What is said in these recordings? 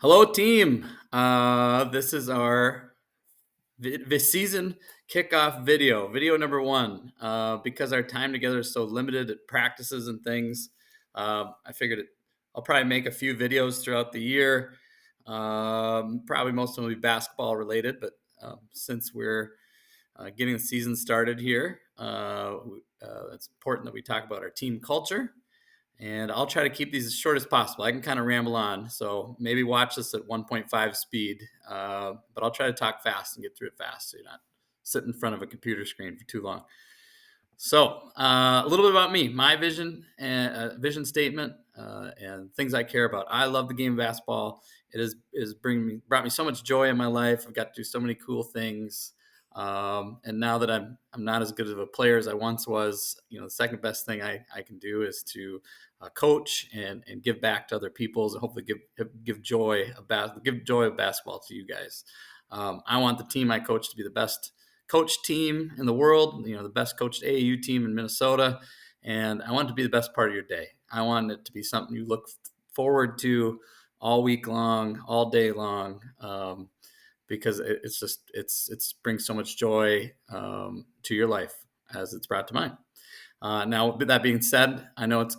Hello, team. This is our season kickoff video number one. Because our time together is so limited at practices and things, I figured I'll probably make a few videos throughout the year. Probably most of them will be basketball related, but since we're getting the season started here, it's important that we talk about our team culture, and I'll try to keep these as short as possible. I can kind of ramble on, so maybe watch this at 1.5 speed, but I'll try to talk fast and get through it fast so you're not sitting in front of a computer screen for too long. So, a little bit about me, my vision and vision statement, and things I care about. I love the game of basketball. It is brought me so much joy in my life. I've got to do so many cool things. And now that I'm not as good of a player as I once was, the second best thing I can do is to coach and give back to other people's and hopefully give joy of basketball to you guys. I want the team I coach to be the best coach team in the world, the best coached AAU team in Minnesota. And I want it to be the best part of your day. I want it to be something you look forward to all week long, all day long, because it's brings so much joy to your life as it's brought to mine. Now, with that being said, I know it's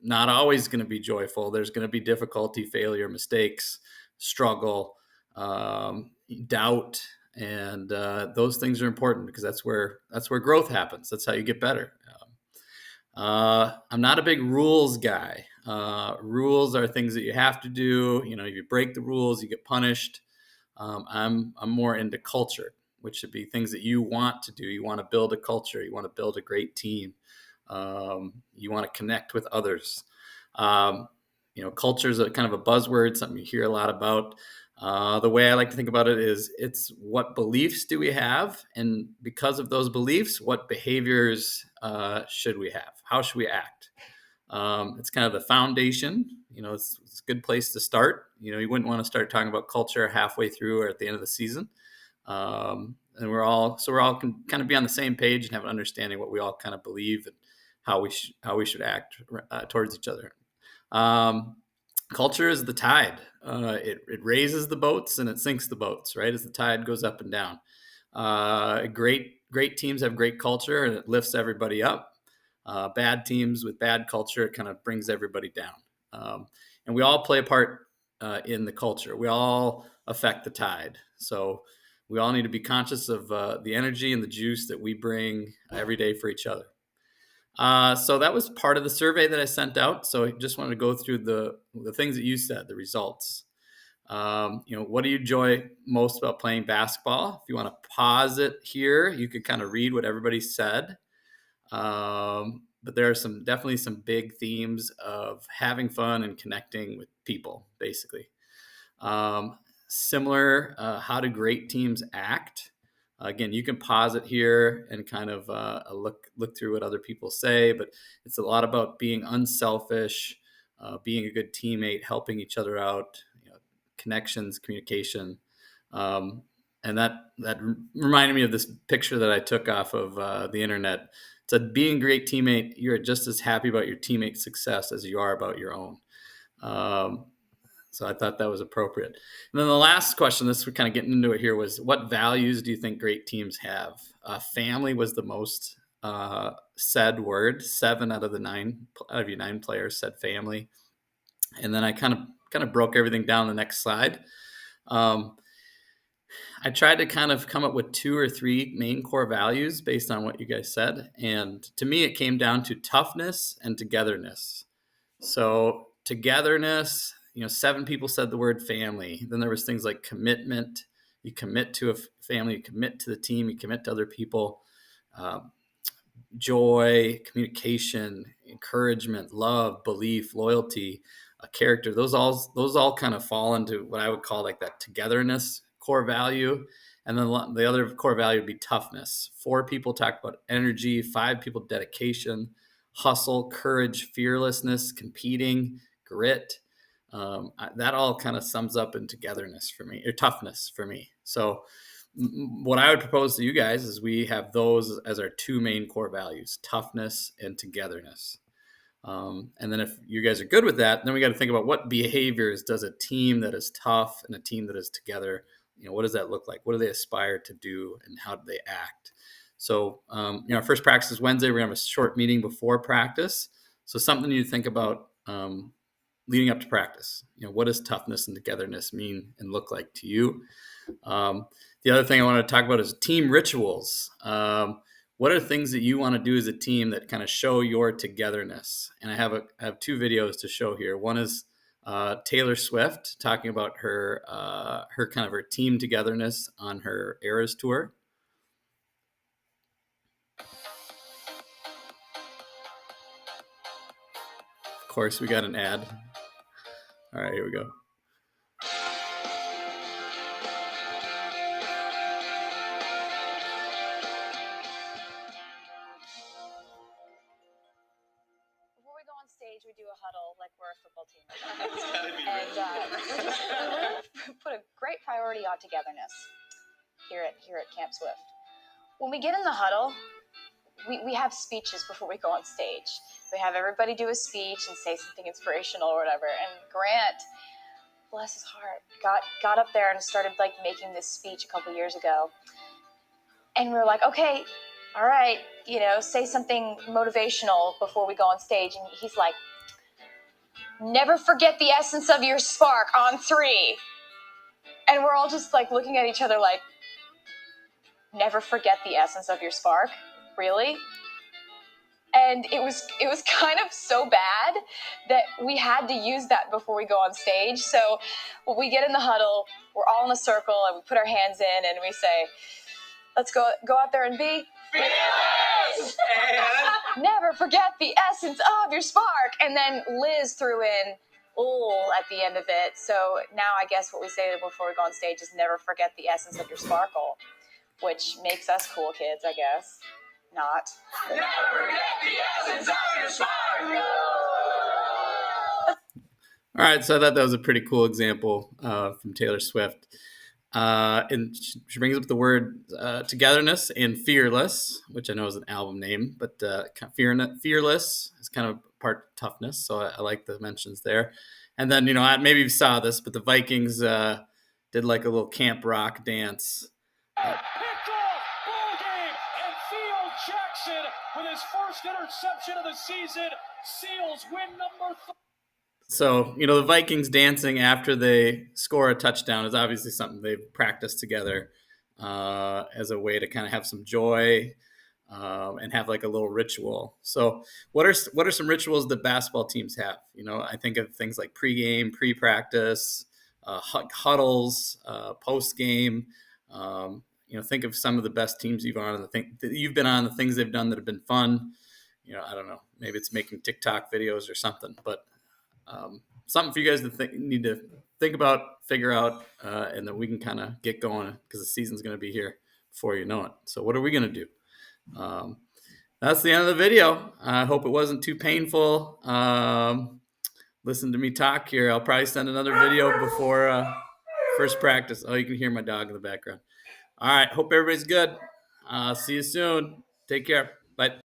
not always going to be joyful. There's going to be difficulty, failure, mistakes, struggle, doubt, and those things are important because that's where growth happens. That's how you get better. I'm not a big rules guy. Rules are things that you have to do. If you break the rules, you get punished. I'm more into culture, which should be things that you want to do. You want to build a culture. You want to build a great team. You want to connect with others. Culture is a kind of a buzzword, something you hear a lot about. The way I like to think about it is it's what beliefs do we have? And because of those beliefs, what behaviors should we have? How should we act? It's kind of the foundation. It's a good place to start. You wouldn't want to start talking about culture halfway through or at the end of the season. And we're all can kind of be on the same page and have an understanding what we all kind of believe and how we should act towards each other. Culture is the tide. It raises the boats and it sinks the boats, right? As the tide goes up and down. Great teams have great culture and it lifts everybody up. Bad teams with bad culture, it kind of brings everybody down. And we all play a part in the culture. We all affect the tide. So we all need to be conscious of the energy and the juice that we bring every day for each other. So that was part of the survey that I sent out. So I just wanted to go through the things that you said, the results. What do you enjoy most about playing basketball? If you want to pause it here, you could kind of read what everybody said. But there are definitely some big themes of having fun and connecting with people, basically. Similar, how do great teams act? Again, you can pause it here and kind of look through what other people say, but it's a lot about being unselfish, being a good teammate, helping each other out, connections, communication. And that reminded me of this picture that I took off of the internet. It said, being a great teammate, you're just as happy about your teammate's success as you are about your own. So I thought that was appropriate. And then the last question, we're kind of getting into it here, was what values do you think great teams have? Family was the most said word. 7 out of you 9 players said family. And then I kind of broke everything down the next slide. I tried to kind of come up with 2 or 3 main core values based on what you guys said. And to me, it came down to toughness and togetherness. So togetherness, 7 people said the word family. Then there was things like commitment. You commit to a family, you commit to the team, you commit to other people. Joy, communication, encouragement, love, belief, loyalty, character. Those all kind of fall into what I would call like that togetherness core value. And then the other core value would be toughness. 4 people talked about energy, 5 people dedication, hustle, courage, fearlessness, competing, grit. That all kind of sums up in togetherness for me, or toughness for me. So what I would propose to you guys is we have those as our 2 main core values, toughness and togetherness. And then if you guys are good with that, then we got to think about what behaviors does a team that is tough and a team that is together, what does that look like? What do they aspire to do and how do they act? So, our first practice is Wednesday. We're going to have a short meeting before practice. So something you think about leading up to practice. What does toughness and togetherness mean and look like to you? The other thing I want to talk about is team rituals. What are things that you want to do as a team that kind of show your togetherness? And I have two videos to show here. One is Taylor Swift talking about her kind of her team togetherness on her Eras tour. Of course, we got an ad. All right, here we go. Stage, we do a huddle like we're a football team. And we put a great priority on togetherness here at Camp Swift. When we get in the huddle, we have speeches before we go on stage. We have everybody do a speech and say something inspirational or whatever. And Grant, bless his heart, got up there and started like making this speech a couple years ago. And we were like, okay, all right, say something motivational before we go on stage. And he's like, never forget the essence of your spark on 3. And we're all just like looking at each other like, never forget the essence of your spark? Really? And it was kind of so bad that we had to use that before we go on stage. So when we get in the huddle, we're all in a circle and we put our hands in and we say, let's go out there and be fearless! And never forget the essence of your spark. And then Liz threw in at the end of it. So now I guess what we say before we go on stage is never forget the essence of your sparkle, which makes us cool kids, I guess. Not. Never forget the essence of your sparkle! All right, so I thought that was a pretty cool example from Taylor Swift. And she brings up the word togetherness and fearless, which I know is an album name, but fearless is kind of part toughness. So I like the mentions there. And then, maybe you saw this, but the Vikings did like a little Camp Rock dance. Picked off, ball game, and Theo Jackson with his first interception of the season. Seals win number 3. So, the Vikings dancing after they score a touchdown is obviously something they've practiced together as a way to kind of have some joy and have like a little ritual. So what are some rituals that basketball teams have? I think of things like pregame, pre-practice, huddles, post-game. Think of some of the best teams you've been on, the things they've done that have been fun. I don't know, maybe it's making TikTok videos or something, but something for you guys to need to think about, figure out, and then we can kind of get going because the season's going to be here before you know it. So what are we going to do? That's the end of the video. I hope it wasn't too painful. Listen to me talk here. I'll probably send another video before first practice. Oh, you can hear my dog in the background. All right. Hope everybody's good. See you soon. Take care. Bye.